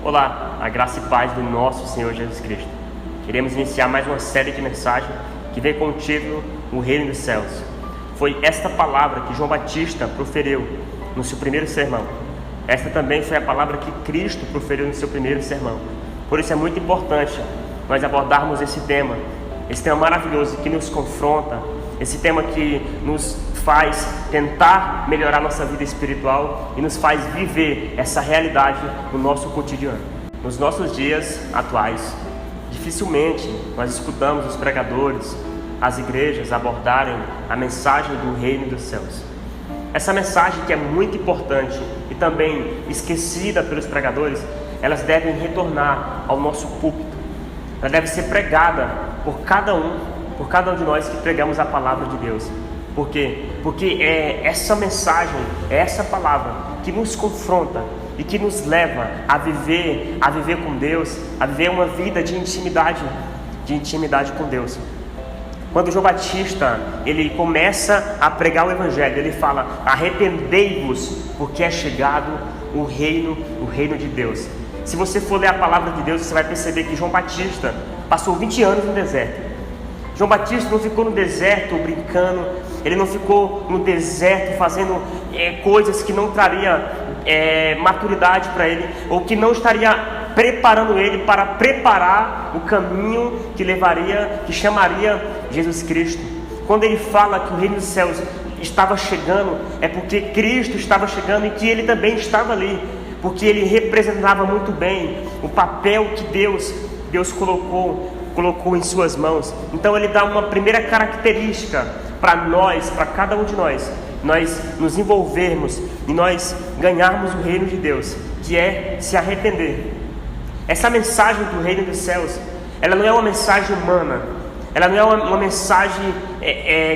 Olá, a graça e paz do nosso Senhor Jesus Cristo. Queremos iniciar mais uma série de mensagens que vem com o título O Reino dos Céus. Foi esta palavra que João Batista proferiu no seu primeiro sermão. Esta também foi a palavra que Cristo proferiu no seu primeiro sermão. Por isso é muito importante nós abordarmos esse tema maravilhoso que nos confronta, esse tema que nos faz tentar melhorar nossa vida espiritual e nos faz viver essa realidade no nosso cotidiano. Nos nossos dias atuais, dificilmente nós escutamos os pregadores, as igrejas abordarem a mensagem do reino dos céus. Essa mensagem, que é muito importante e também esquecida pelos pregadores, elas devem retornar ao nosso púlpito. Ela deve ser pregada por cada um de nós que pregamos a palavra de Deus. Por quê? Porque é essa mensagem, é essa palavra que nos confronta e que nos leva a viver com Deus, a viver uma vida de intimidade com Deus. Quando João Batista ele começa a pregar o Evangelho, ele fala: arrependei-vos, porque é chegado o reino de Deus. Se você for ler a palavra de Deus, você vai perceber que João Batista passou 20 anos no deserto. João Batista não ficou no deserto brincando, ele não ficou no deserto fazendo coisas que não traria maturidade para ele, ou que não estaria preparando ele para preparar o caminho que chamaria Jesus Cristo. Quando ele fala que o reino dos céus estava chegando, é porque Cristo estava chegando e que ele também estava ali, porque ele representava muito bem o papel que Deus colocou em suas mãos. Então ele dá uma primeira característica para nós, para cada um de nós nos envolvermos e nós ganharmos o reino de Deus, que é se arrepender. Essa mensagem do reino dos céus, ela não é uma mensagem humana, ela não é uma mensagem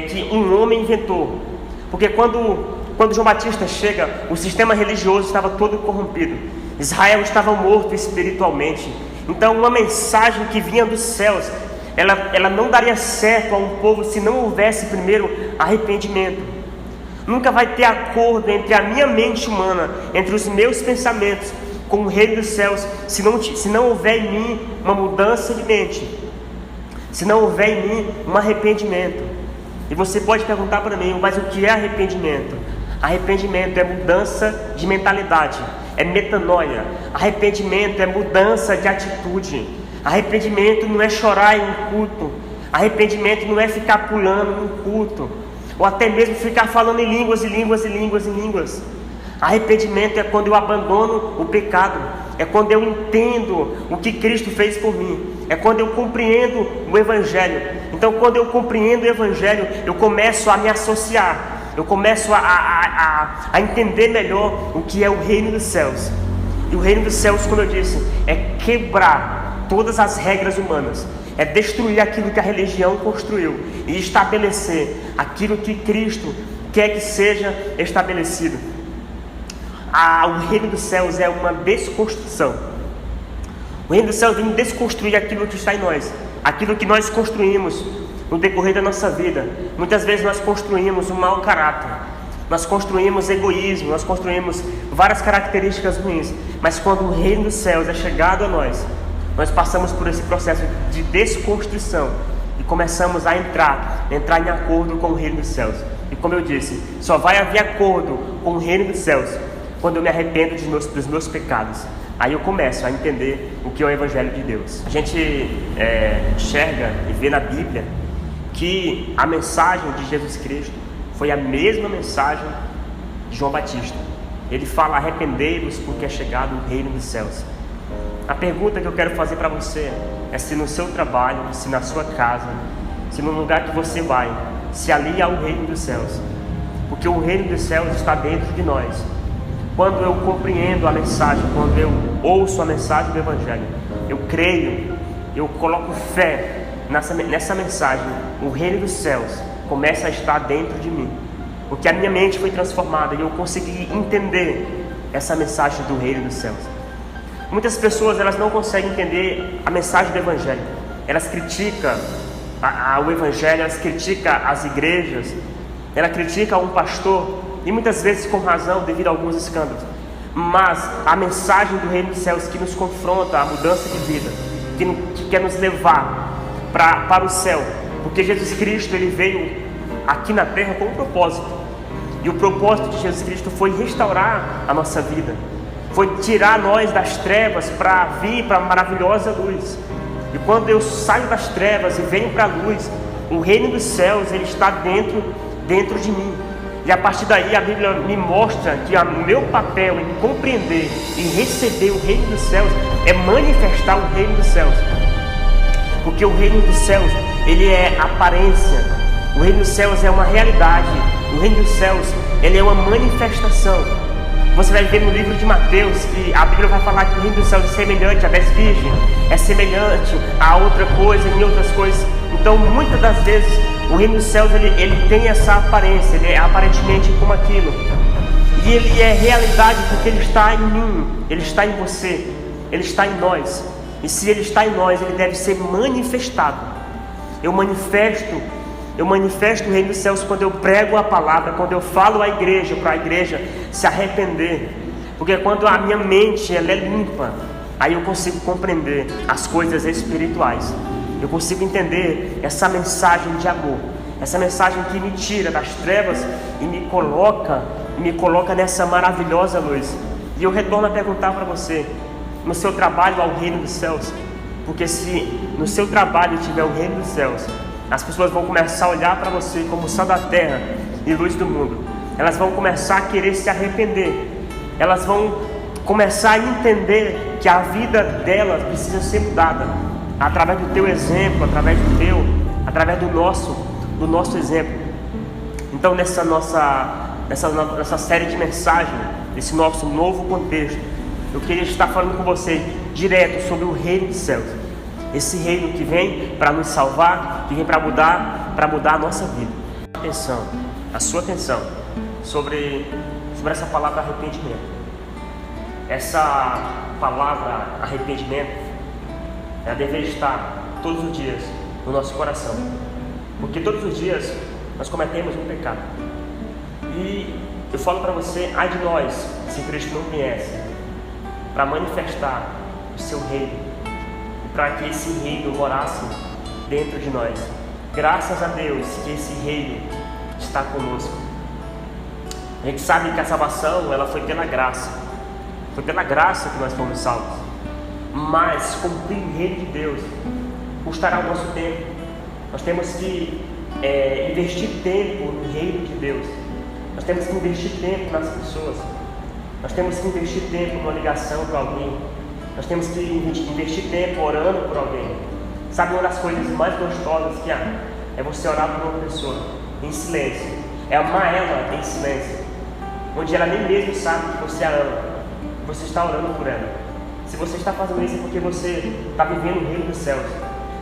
que um homem inventou, porque quando João Batista chega, o sistema religioso estava todo corrompido, Israel estava morto espiritualmente. Então uma mensagem que vinha dos céus, ela não daria certo a um povo se não houvesse primeiro arrependimento. Nunca vai ter acordo entre a minha mente humana, entre os meus pensamentos, com o reino dos céus, se não houver em mim uma mudança de mente, se não houver em mim um arrependimento. E você pode perguntar para mim: mas o que é arrependimento? Arrependimento é mudança de mentalidade, é metanoia. Arrependimento é mudança de atitude. Arrependimento não é chorar em um culto. Arrependimento não é ficar pulando no culto, ou até mesmo ficar falando em línguas. Arrependimento é quando eu abandono o pecado, é quando eu entendo o que Cristo fez por mim, é quando eu compreendo o Evangelho. Então, quando eu compreendo o Evangelho, eu começo a me associar, eu começo a entender melhor o que é o reino dos céus. E o reino dos céus, como eu disse, é quebrar todas as regras humanas, é destruir aquilo que a religião construiu e estabelecer aquilo que Cristo quer que seja estabelecido. O reino dos céus é uma desconstrução. O reino dos céus vem desconstruir aquilo que está em nós, aquilo que nós construímos no decorrer da nossa vida. Muitas vezes nós construímos um mau caráter, nós construímos egoísmo, nós construímos várias características ruins. Mas quando o reino dos céus é chegado a nós passamos por esse processo de desconstrução e começamos a entrar em acordo com o reino dos céus. E como eu disse, só vai haver acordo com o reino dos céus quando eu me arrependo dos meus pecados. Aí eu começo a entender o que é o Evangelho de Deus. A gente enxerga e vê na Bíblia que a mensagem de Jesus Cristo foi a mesma mensagem de João Batista. Ele fala: arrependei-vos, porque é chegado o reino dos céus. A pergunta que eu quero fazer para você é se no seu trabalho, se na sua casa, se no lugar que você vai, se ali há o reino dos céus. Porque o reino dos céus está dentro de nós. Quando eu compreendo a mensagem, quando eu ouço a mensagem do Evangelho, eu creio, eu coloco fé nessa mensagem, o reino dos céus começa a estar dentro de mim. Porque a minha mente foi transformada e eu consegui entender essa mensagem do reino dos céus. Muitas pessoas elas não conseguem entender a mensagem do Evangelho. Elas criticam o Evangelho, elas criticam as igrejas, elas criticam um pastor, e muitas vezes com razão, devido a alguns escândalos. mas a mensagem do reino dos céus que nos confronta à mudança de vida, que quer nos levar para o céu, porque Jesus Cristo ele veio aqui na terra com um propósito, e o propósito de Jesus Cristo foi restaurar a nossa vida, foi tirar nós das trevas para vir para a maravilhosa luz. E quando eu saio das trevas e venho para a luz, o reino dos céus ele está dentro de mim. E a partir daí a Bíblia me mostra que o meu papel em compreender e receber o reino dos céus é manifestar o reino dos céus. Porque o reino dos céus, ele é aparência. O reino dos céus é uma realidade. O reino dos céus, ele é uma manifestação. Você vai ver no livro de Mateus que a Bíblia vai falar que o reino dos céus é semelhante à 10 virgens, é semelhante a outra coisa, em outras coisas. Então, muitas das vezes, o reino dos céus ele tem essa aparência, ele é aparentemente como aquilo. E ele é realidade porque ele está em mim, ele está em você, ele está em nós. E se ele está em nós, ele deve ser manifestado. Eu manifesto o reino dos céus quando eu prego a palavra, quando eu falo à igreja, para a igreja se arrepender. Porque quando a minha mente ela é limpa, aí eu consigo compreender as coisas espirituais. Eu consigo entender essa mensagem de amor, essa mensagem que me tira das trevas e me coloca nessa maravilhosa luz. E eu retorno a perguntar para você, no seu trabalho há o reino dos céus? Porque se no seu trabalho tiver o reino dos céus, as pessoas vão começar a olhar para você como sal da terra e luz do mundo. Elas vão começar a querer se arrepender. Elas vão começar a entender que a vida delas precisa ser mudada através do teu exemplo, através do nosso exemplo. Então, nessa série de mensagens, nesse nosso novo contexto, eu queria estar falando com você direto sobre o reino dos céus. Esse reino que vem para nos salvar, que vem para mudar a nossa vida. A sua atenção sobre essa palavra arrependimento. Essa palavra arrependimento, ela deve estar todos os dias no nosso coração, porque todos os dias nós cometemos um pecado. E eu falo para você, ai de nós, se Cristo não viesse para manifestar o seu reino, para que esse reino morasse dentro de nós. Graças a Deus que esse reino está conosco. A gente sabe que a salvação ela foi pela graça. Foi pela graça que nós fomos salvos. Mas cumprir o reino de Deus custará o nosso tempo. Nós temos que investir tempo no reino de Deus. Nós temos que investir tempo nas pessoas. Nós temos que investir tempo numa ligação para alguém. Nós temos que investir tempo orando por alguém. Sabe uma das coisas mais gostosas que há? É você orar por uma pessoa em silêncio. É amar ela em silêncio, onde ela nem mesmo sabe que você a ama. Você está orando por ela. Se você está fazendo isso é porque você está vivendo o reino dos céus.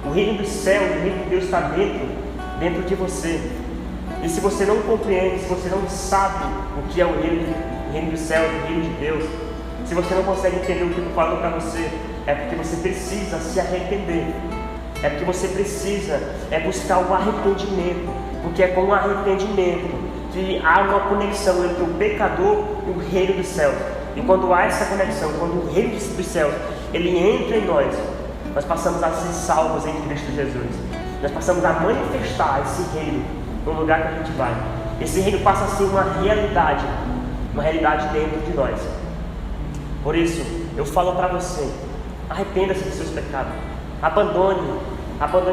O reino dos céus, o reino de Deus está dentro de você. E se você não compreende, se você não sabe o que é o reino dos céus, o reino de Deus, se você não consegue entender o que eu estou falando para você, é porque você precisa se arrepender. É porque você precisa buscar o arrependimento. Porque é com o arrependimento que há uma conexão entre o pecador e o reino dos céus. E quando há essa conexão, quando o reino dos céus ele entra em nós passamos a ser salvos em Cristo Jesus. Nós passamos a manifestar esse reino no lugar que a gente vai. Esse reino passa a ser uma realidade dentro de nós. Por isso, eu falo para você, arrependa-se dos seus pecados. Abandone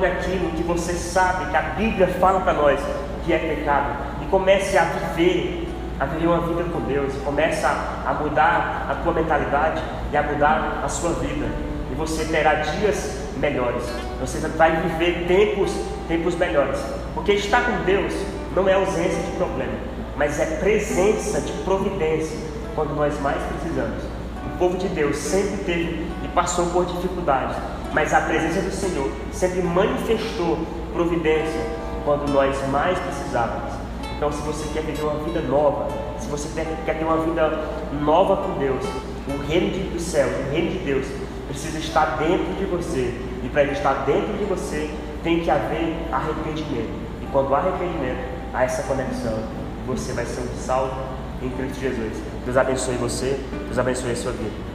aquilo que você sabe, que a Bíblia fala para nós que é pecado. E comece a viver uma vida com Deus. Comece a mudar a tua mentalidade e a mudar a sua vida. E você terá dias melhores. Você vai viver tempos melhores. Porque estar com Deus não é ausência de problema, mas é presença de providência quando nós mais precisamos. O povo de Deus sempre teve e passou por dificuldades, mas a presença do Senhor sempre manifestou providência quando nós mais precisávamos. Então, se você quer viver uma vida nova, se você quer ter uma vida nova com Deus, o reino dos céus, o reino de Deus precisa estar dentro de você. E para ele estar dentro de você, tem que haver arrependimento. E quando há arrependimento, há essa conexão. Você vai ser um salvo em Cristo Jesus. Deus abençoe você, Deus abençoe a sua vida.